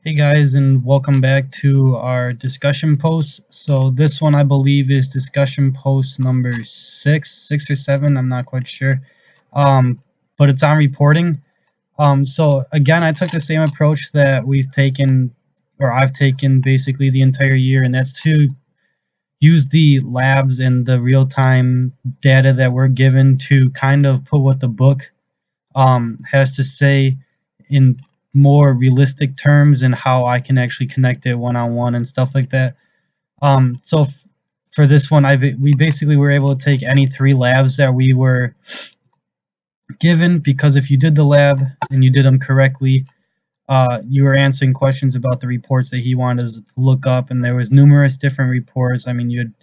Hey guys, and welcome back to our discussion post. So this one I believe is discussion post number six or seven. I'm not quite sure, but it's on reporting. So again, I took the same approach that we've taken, or I've taken basically the entire year, and that's to use the labs and the real-time data that we're given to kind of put what the book has to say in more realistic terms and how I can actually connect it one on one and stuff like that. For this one, we basically were able to take any three labs that we were given, because if you did the lab and you did them correctly, you were answering questions about the reports that he wanted us to look up, and there was numerous different reports. I mean,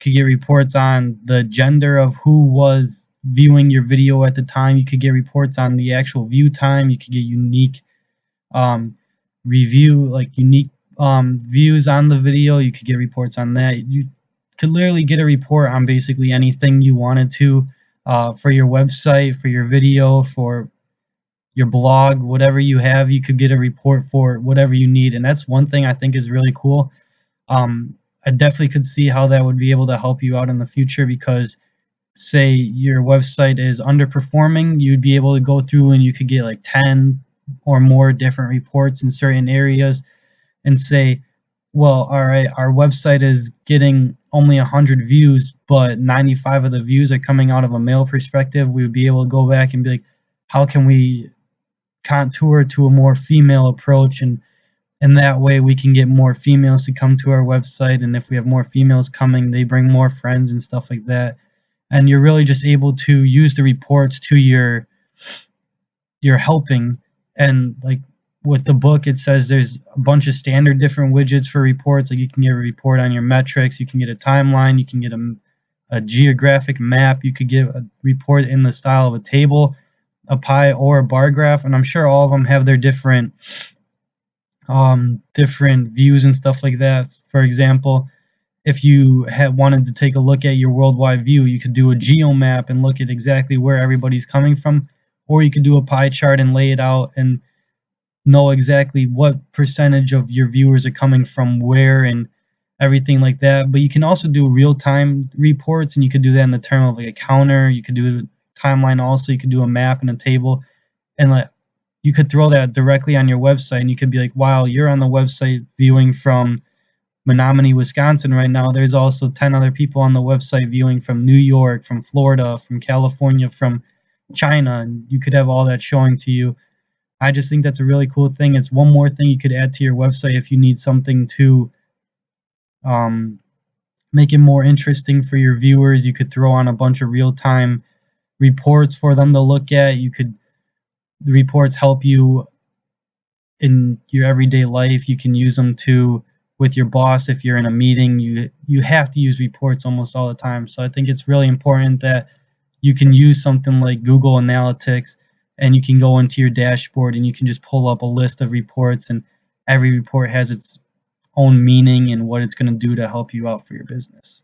could get reports on the gender of who was viewing your video at the time. You could get reports on the actual view time. You could get unique um, unique views on the video. You could get reports on that. You could literally get a report on basically anything you wanted to, for your website, for your video, for your blog, whatever you have. You could get a report for whatever you need, and that's one thing I think is really cool. I definitely could see how that would be able to help you out in the future, because say your website is underperforming, you'd be able to go through and you could get like 10 or more different reports in certain areas and say, well, all right, our website is getting only 100 views, but 95 of the views are coming out of a male perspective. We would be able to go back and be like, how can we contour to a more female approach, and that way we can get more females to come to our website, and if we have more females coming, they bring more friends and stuff like that. And you're really just able to use the reports to your helping. And like with the book, it says there's a bunch of standard different widgets for reports. Like you can get a report on your metrics, you can get a timeline, you can get a geographic map, you could get a report in the style of a table, a pie, or a bar graph. And I'm sure all of them have their different views and stuff like that. For example, if you had wanted to take a look at your worldwide view, you could do a geo map and look at exactly where everybody's coming from, or you could do a pie chart and lay it out and know exactly what percentage of your viewers are coming from where and everything like that. But you can also do real-time reports, and you could do that in the term of like a counter. You could do a timeline also. You could do a map and a table, and like you could throw that directly on your website, and you could be like, wow, you're on the website viewing from Menominee, Wisconsin right now. There's also 10 other people on the website viewing from New York, from Florida, from California, from China, and you could have all that showing to you. I just think that's a really cool thing. It's one more thing you could add to your website if you need something to um, make it more interesting for your viewers. You could throw on a bunch of real-time reports for them to look at. The reports help you in your everyday life. You can use them to with your boss. If you're in a meeting, you have to use reports almost all the time. So I think it's really important that you can use something like Google Analytics, and you can go into your dashboard and you can just pull up a list of reports, and every report has its own meaning and what it's going to do to help you out for your business.